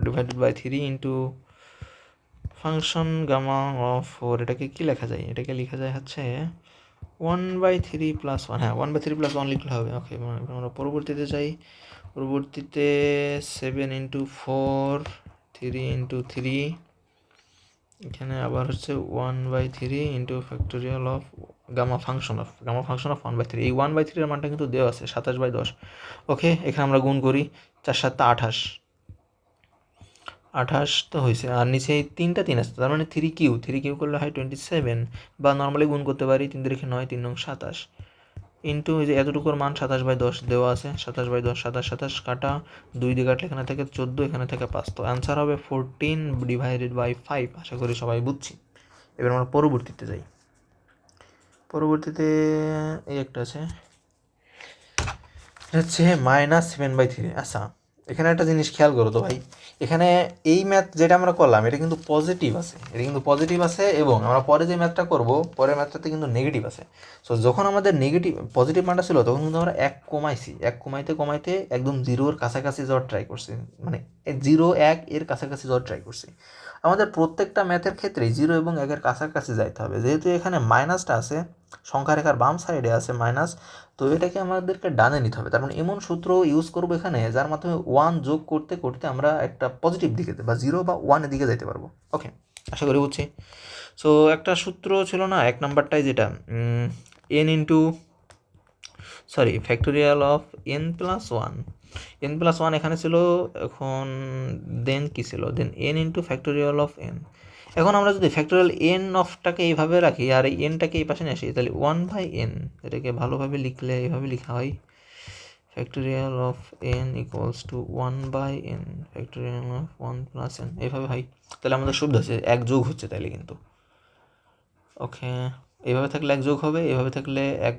divided by 3 into function gamma of 4। এটাকে কি লেখা যায়? এটাকে লেখা যায় হচ্ছে 1/3 প্লাস 1, হ্যাঁ 1/3 প্লাস 1 লিখলে হবে। ওকে, আমরা পরবর্তীতে যাই। পরবর্তীতে 7 ইন্টু 4, 3 ইন্টু 3, এখানে আবার হচ্ছে 1/3 into factorial of gamma function of 1/3। এই 1/3 এর মানটা কিন্তু দেওয়া আছে 27/10। ওকে, এখানে আমরা গুণ করি, 4 7 28, 28 তো হয়েছে, আর নিচে 3টা 3 আসছে, তার মানে 3 কিউ করলে হয় 27, বা নর্মালি গুণ করতে পারি 3 3 9 3 9 27 ইন্টু এই যে এতটুকুর মান 27/10 দেওয়া আছে। 27/10, 27 27 কাটা, 2 দিয়ে কাটলে এখানে থেকে 14, এখানে থেকে 5, তো অ্যান্সার হবে 14 ডিভাইডেড বাই 5। আশা করি সবাই বুঝছি। এবার আমরা পরবর্তীতে যাই। পরবর্তীতে এই একটা আছে, হচ্ছে -7/3। আচ্ছা, এখানে একটা জিনিস খেয়াল করো তো ভাই, এখানে এই ম্যাথ যেটা আমরা করলাম এটা কিন্তু পজিটিভ আছে, এবং আমরা পরে যে ম্যাথটা করব, পরের ম্যাথটাতে কিন্তু নেগেটিভ আছে। সো যখন আমাদের পজিটিভ মানটা ছিল তখন কিন্তু আমরা 1 কমাইছি, 1 কমাইতে কমাইতে একদম 0-এর কাছাকাছি যাওয়ার ট্রাই করছি, মানে 0-1 এর কাছাকাছি যাওয়ার ট্রাই করছি। আমাদের প্রত্যেকটা ম্যাথের ক্ষেত্রেই 0 এবং 1-এর কাছাকাছি যাইতে হবে। যেহেতু এখানে মাইনাসটা আছে, সংখ্যা রেখার বাম সাইডে আছে মাইনাস, তো এটাকে আমাদেরকে ডানে নিতে হবে। তার মানে এমন সূত্র ইউজ করবো এখানে যার মাধ্যমে 1 যোগ করতে করতে আমরা একটা পজিটিভ দিকে বা 0 বা 1 এর দিকে যেতে পারবো। ওকে, আশা করি বুঝছি। সো একটা সূত্র ছিল না 1 নাম্বারটাই, যেটা ফ্যাক্টোরিয়াল অফ n+1 এখানে ছিল। এখন দেন কি ছিল? দেন n into factorial of n। এখন আমরা যদি ফ্যাক্টোরিয়াল n অফটাকে এইভাবে রাখি আর এই nটাকে এই পাশে নিয়ে আসি, তাহলে 1/n, এটাকে ভালোভাবে লিখলে এইভাবে লেখা হয় factorial of n equals to 1/n factorial of 1 plus n, এইভাবে হয়। তাহলে আমাদের সুবিধা হচ্ছে 1 যোগ হচ্ছে তাইলে কিন্তু। ওকে, এইভাবে থাকলে 1 যোগ হবে, এইভাবে থাকলে 1।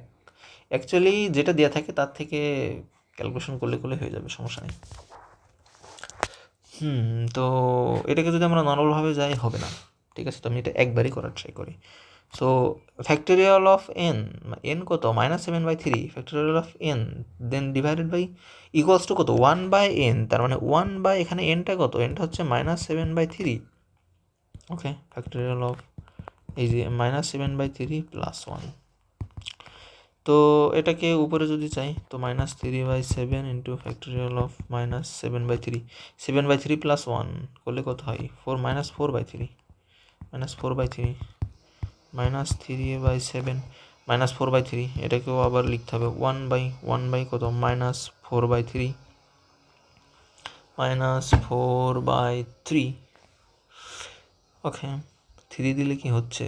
অ্যাকচুয়ালি যেটা দেওয়া থাকে তার থেকে ক্যালকুলেশন করলে হয়ে যাবে, সমস্যা নেই। তো এটাকে যদি আমরা নর্মালভাবে যাই হবে না, ঠিক আছে? তো আমি এটা একবারই করার ট্রাই করি। সো ফ্যাক্টোরিয়াল অফ n কত? -7/3 factorial of n, then divided by equals to কত? 1/n, তার মানে 1 এখানে nটা কত? nটা হচ্ছে -7/3। ওকে, ফ্যাক্টোরিয়াল অফ এই যে -7/3 প্লাস 1। তো এটাকে উপরে যদি চাই তো -3/7 ইন্টু ফ্যাক্টোরিয়াল অফ -7/3, 7/3 প্লাস 1 করলে কত হয়? 4/3 -4/3 -3/7 -4/3, এটাকেও আবার লিখতে হবে 1 কত? -4/3 -4/3। ওকে, 3 দিলে কি হচ্ছে?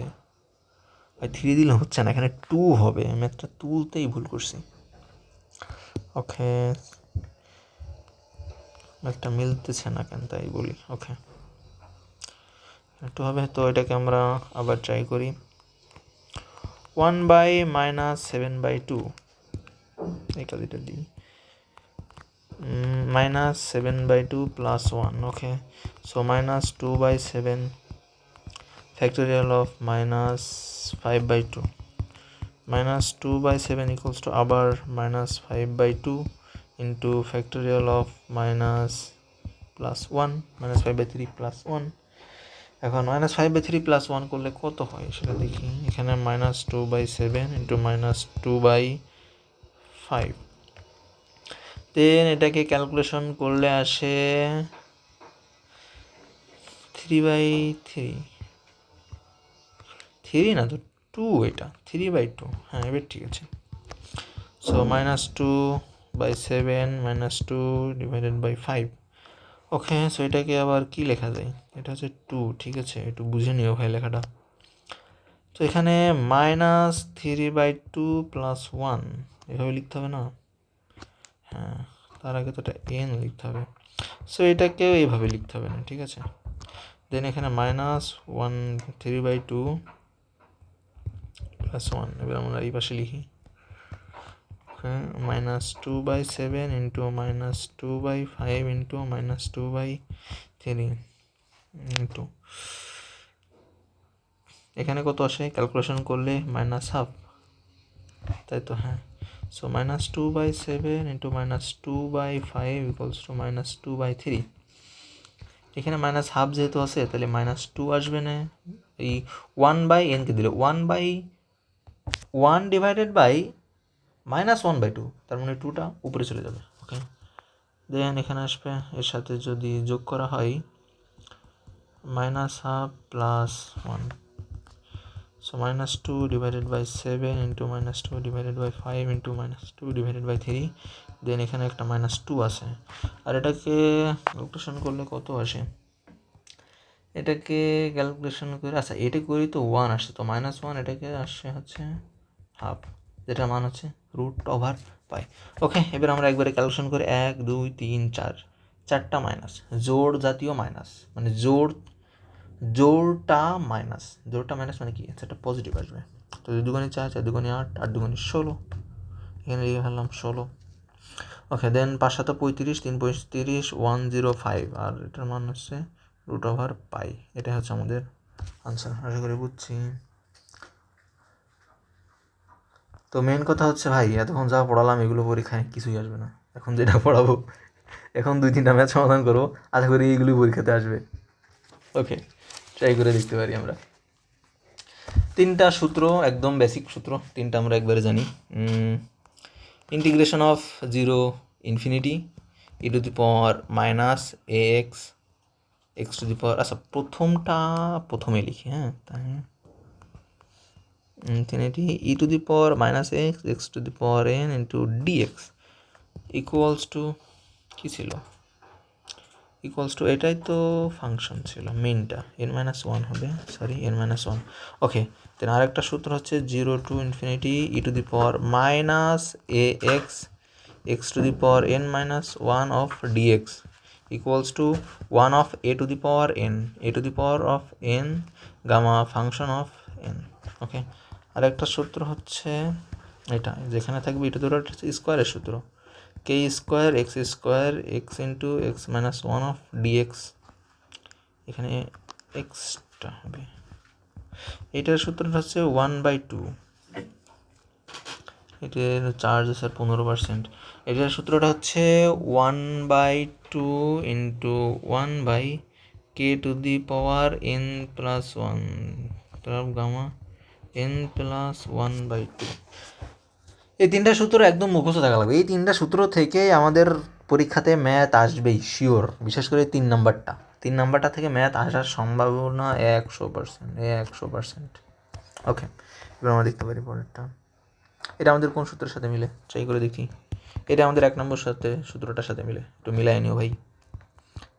3 দিলে হচ্ছে না, এখানে 2 হবে। ম্যাথটা তুলতেই ভুল করছি। ওকে, ম্যাথটা মিলতেছে না কেন তাই বলি। ওকে, একটু হবে, তো এটাকে আমরা আবার ট্রাই করি। 1/-7/2, এই কালিটা দিই, -7/2 plus 1। Okay, so -2/7 factorial of -5/2, -2/7 equals to আবার -5/2 into factorial of plus 1, -5/3 plus 1। এখন -5/3 প্লাস 1 করলে কত হয় সেটা দেখি। এখানে -2/7 ইন্টু -2/5, দেন এটাকে ক্যালকুলেশন করলে আসে 3/3, 3 না তো 2, এটা 3/2, হ্যাঁ এবার ঠিক আছে। So -2/7 -2 divided by 5। Okay, so এটাকে আবার কি লেখা যায়? এটা হচ্ছে 2, ঠিক আছে? একটু বুঝে নিও ভাই লেখাটা। তো এখানে -3/2 প্লাস 1 এভাবে লিখতে হবে না? হ্যাঁ, তার আগে তো এটা এন লিখতে হবে, সো এটাকেও এইভাবে লিখতে হবে না, ঠিক আছে। দেন এখানে -1/3/2 + 1, এবার আমরা এই পাশে লিখি -2/7 × -2/5 × -2/3 ইন্টু এখানে কত আসে ক্যালকুলেশন করলে -1/2, তাই তো, হ্যাঁ। সো -2/7 × -2/5 = -2/3। এখানে -1/2 যেহেতু আছে তাহলে -2 আসবে না, এই 1/n-কে দিলে 1/1 ডিভাইডেড বাই -1/2, তার মানে 2টা উপরে চলে যাবে। ওকে, দেন এখানে আসবে, এর সাথে যদি যোগ করা হয় -1/2 + 1, so -2 divided by 7 × -2 divided by 5 × -2 divided by 3, then এখানে একটা -2 আছে। আর এটাকে ক্যালকুলেশন করলে কত আসে, এটাকে ক্যালকুলেশন করে, আচ্ছা এটা করি তো 1 আসছে, তো -1 এটাকে আসছে হচ্ছে হাফ, যেটা মান হচ্ছে √π। ওকে, এবার আমরা একবারে ক্যালকুলেশন করে 1 2 3 4, 4টা মাইনাস, জোড় জাতীয় মাইনাস, মানে জোড়টা মাইনাস মানে কি, আচ্ছা এটা পজিটিভ আসবে, তো 2 × 4 4 × 8 8 × 16, এখানে লিখে ফেললাম 16। ওকে, দেন 5 × 7 = 35 3 × 35 105, আর এটার মান হচ্ছে √π। এটা হচ্ছে আমাদের আনসার, আশা করি বুঝছি। তো মেন কথা হচ্ছে ভাই, এতক্ষণ যা পড়ালাম এগুলো পরীক্ষায় কিছুই আসবে না, এখন যেটা পড়াবো, এখন 2-3টা ম্যাথ সমাধান করবো, আশা করি এইগুলি পরীক্ষাতে আসবে। ওকে, ট্রাই করে দেখতে পারি আমরা। 3টা সূত্র, একদম বেসিক সূত্র, 3টা আমরা একবারে জানি। ইন্টিগ্রেশন অফ 0 ∞ e⁻−ax x⁻, আচ্ছা প্রথমটা প্রথমে লিখি, হ্যাঁ, তাই infinity e⁻−x x⁻n dx equals to কী ছিল, ইকুয়ালস টু এটাই তো ফাংশন ছিল মেইনটা, n-1 হবে, সরি n-1। ওকে, দেন আরেকটা সূত্র হচ্ছে 0 to ∞ e⁻−ax x⁻n-1 of dx equals to 1 of a⁻n gamma function of n। Okay, আরেকটা সূত্র হচ্ছে এটা, যেখানে থাকবে e⁻² সূত্র, k² x² x × x-1 of dx, এখানে এক্সটা হবে, এটার সূত্রটা হচ্ছে 1/2, এটার চার্জ আছে 15%, এটার সূত্রটা হচ্ছে 1/2 × 1/k⁻n+1 তার গামা n+1/2। এই 3টা সূত্র একদম মুখস্থ থাকা লাগবে, এই 3টা সূত্র থেকে আমাদের পরীক্ষাতে ম্যাথ আসবেই শিওর, বিশেষ করে 3 নাম্বারটা থেকে ম্যাথ আসার সম্ভাবনা 100%। ওকে, এবার আমরা দেখতে পারি পরেরটা, এটা আমাদের কোন সূত্রের সাথে মিলে, ট্রাই করে দেখি। এটা আমাদের 1 নম্বর সূত্রটার সাথে মিলে, একটু মিলাই নিও ভাই।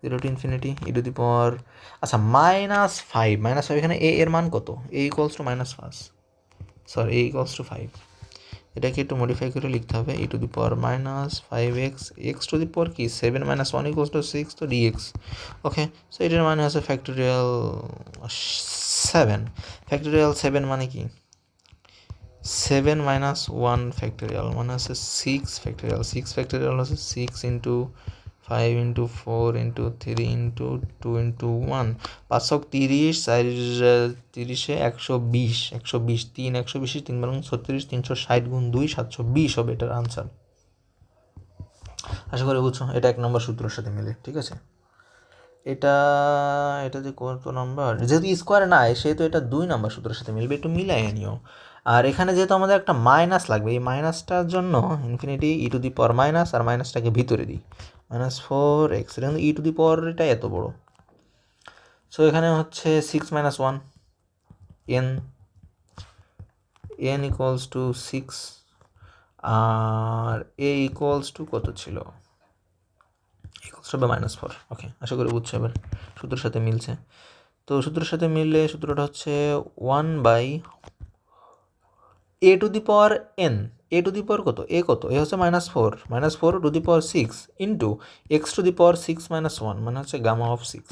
0 to ∞ e⁻, আচ্ছা -5 এখানে a এর মান কত, a = -5, সরি a = 5, এটাকে একটু মডিফাই করে লিখতে হবে e⁻−5x x⁻, কি 7 - 1 = 6, তো dx। ওকে, সো এটার মানে হচ্ছে ফ্যাক্টোরিয়াল 7 মানে কি 7 - 1 ফ্যাক্টোরিয়াল মানে হচ্ছে 6 ফ্যাক্টোরিয়াল, 6 ফ্যাক্টোরিয়াল হচ্ছে 6 × 5 × 4 × 3 × 2 × 1, 5 × 30 4 30 120, 120 3 120 3 × 36 360 × 2 720 হবে এটার আনসার। আশা করি বুঝছো, এটা 1 নম্বর সূত্রের সাথে মিলে, ঠিক আছে। এটা যে কত নাম্বার, যেহেতু স্কোয়ার নাই সেহেতু এটা 2 নম্বর সূত্রের সাথে মিলবে, একটু মিলাই নিও। আর এখানে যেহেতু আমাদের একটা মাইনাস লাগবে, এই মাইনাসটার জন্য ইনফিনিটি e⁻⁻, আর মাইনাসটাকে ভিতরে দিই -4x, কিন্তু এটা এত বড়, সো এখানে হচ্ছে 6 - 1 n = 6, আর a = কত ছিল, হবে -4। ওকে, আশা করি বুঝছো, এবার সূত্রের সাথে মিলছে। তো সূত্রের সাথে মিললে সূত্রটা হচ্ছে 1/a⁻n, এ টু দি পাওয়ার কত, এ কত, এ হচ্ছে -4 to the power 6 into x to the power 6 - 1 মানে হচ্ছে gamma of 6,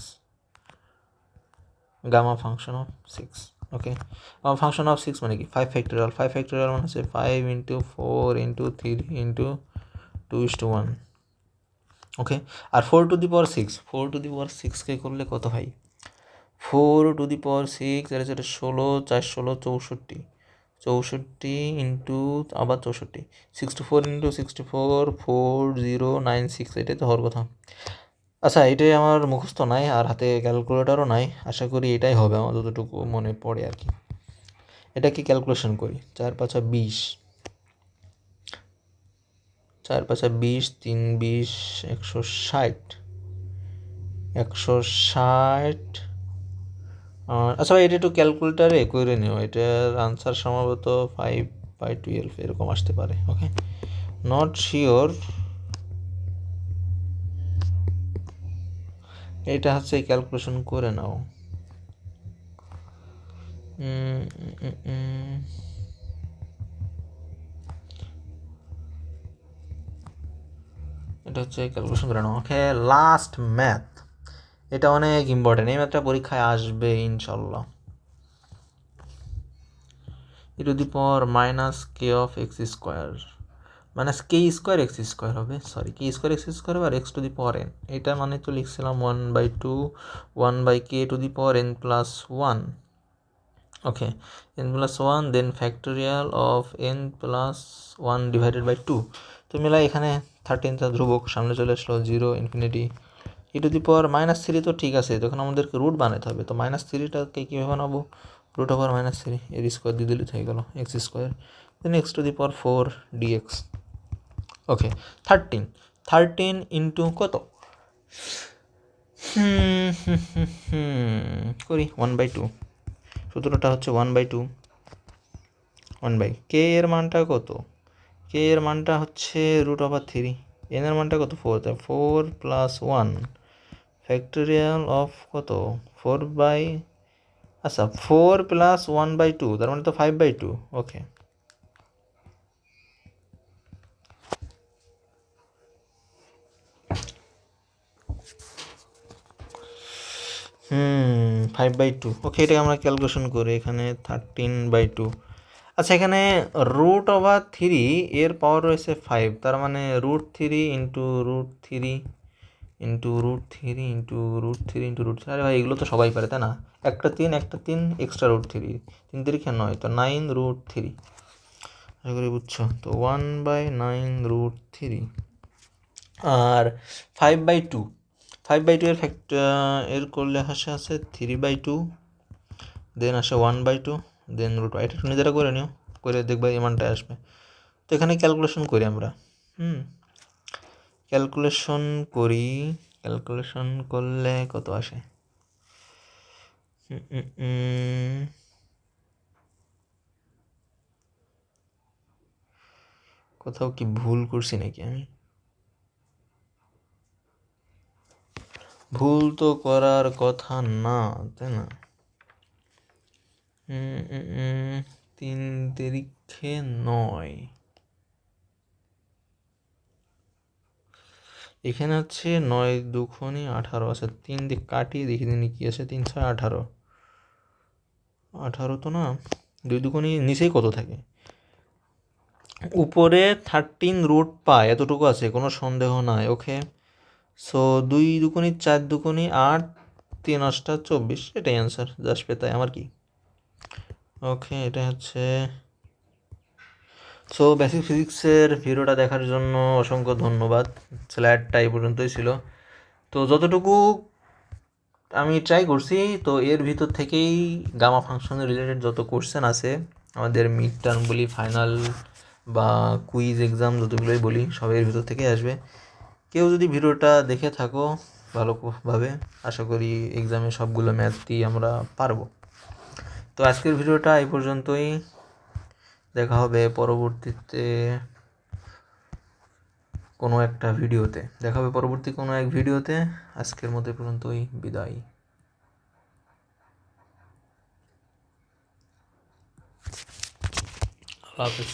gamma function of 6। Okay, gamma function of 6 মানে কি 5 ফ্যাক্টোরিয়াল, 5 ফ্যাক্টোরিয়াল মানে হচ্ছে 5 ইন্টু 4 ইন্টু 3 ইন্টু 2:1। ওকে, আর 4 to the power 6, 4 to the power 6কে করলে কত হয়, 4 টু দি পাওয়ার 6 এটা হচ্ছে 16, 4 16 64, 64 ইন্টু আবার 64, 64 ইন্টু 64 4096, এটাই তো হওয়ার কথা। আচ্ছা, এটাই আমার মুখস্থ নাই আর হাতে ক্যালকুলেটারও নাই, আশা করি এটাই হবে আমার যতটুকু মনে পড়ে আর কি। এটাকে ক্যালকুলেশন করি, 4 5 20, 4 5 20, 3 20, 160, 160। আচ্ছা ভাই, এটা একটু ক্যালকুলেটারে করে নিও, এটার আনসার সম্ভবত 5/12 এরকম আসতে পারে। ওকে, নট শিওর, এটা হচ্ছে ক্যালকুলেশন করে নাও। এটা হচ্ছে ক্যালকুলেশন করে নাও। ওকে, লাস্ট ম্যাথ, এটা অনেক ইম্পর্টেন্ট, এই ম্যাথটা পরীক্ষায় আসবে ইনশাল্লাহ। e to the power minus k of x square minus k square x square হবে, sorry k square x square হবে আর x to the power n, এটা মানে তো লিখছিলাম 1/2 1/k to the power n plus 1। Okay, n plus 1 then factorial of n plus 1 divided by 2। তো মিলাই এখানে 13টা ধ্রুবক সামনে চলে আসলো, 0 ইনফিনিটি। e টু দি পাওয়ার -3 তো ঠিক আছে, তখন আমাদেরকে রুট বানাতে হবে, তো -3টাকে কীভাবে বানাবো, √-3 এর স্কোয়ার দিয়ে দিলে হয়ে গেল X square, then X to the power 4 DX. Okay, 13 into কত, করি 1/2, সূত্রটা হচ্ছে 1/2, 1/k এর মানটা কত, k এর মানটা হচ্ছে √3, n এর মানটা কত 4, 4 + 1 ফ্যাক্টোরিয়াল অফ কত 4 আচ্ছা 4 + 1/2, তার মানে তো 5/2। ওকে, 5/2। ওকে, এটাকে আমরা ক্যালকুলেশন করি, এখানে 13/2। আচ্ছা, এখানে √3 এর পাওয়ার রয়েছে 5, তার মানে √3 ইন্টু √3 ইন্টু √3 ইন্টু √3 ইন্টু √3, আরে ভাই এগুলো তো সবাই পারে তাই না, একটা 3 এক্সট্রা √3, 3 3 9, তো 9√3, আশা করি বুঝছো। তো 1/9√3 আর 5/2, 5/2 এর এর করলে আসে 3/2, দেন আসে 1/2, দেন √2, এটা একটু নিজেরা করে নিও, করে দেখবে এমানটাই আসবে। তো এখানে ক্যালকুলেশন করি আমরা, ক্যালকুলেশন করি, ক্যালকুলেশন করলে কত আসে, কোথাও কি ভুল করছি নাকি আমি, ভুল তো করার কথা না তাই না। 3 তারিখে 9, এখানে হচ্ছে 9 2 18, আচ্ছা 3 দিয়ে কাটিয়ে দেখি দিন কি আছে, 3 6 18, 18 তো না, 2 2 নিচেই কত থাকে, উপরে 13√π এতটুকু আছে, কোনো সন্দেহ নাই। ওকে, সো 2 2 4 2 8, 3 8 24, এটাই অ্যান্সার, জাস্ট পেতাই আমার কি। ওকে, এটা হচ্ছে, সো বেসিক ফিজিক্সের ভিডিওটা দেখার জন্য অসংখ্য ধন্যবাদ, স্ল্যাডটা এই পর্যন্তই ছিল। তো যতটুকু আমি ট্রাই করছি, তো এর ভিতর থেকেই গামা ফাংশনের রিলেটেড যত কোশ্চেন আছে আমাদের মিড টার্ম বলি, ফাইনাল বা কুইজ এক্সাম যতগুলোই বলি, সবের ভিতর থেকেই আসবে। কেউ যদি ভিডিওটা দেখে থাকো ভালোভাবে, আশা করি এক্সামে সবগুলো ম্যাথই আমরা পারবো। তো আজকের ভিডিওটা এই পর্যন্তই, দেখা হবে পরবর্তীতে কোনো একটা ভিডিওতে, দেখা হবে পরবর্তী কোনো এক ভিডিওতে। আজকের মতো এই পর্যন্তই, বিদায়, আল্লাহ হাফেজ।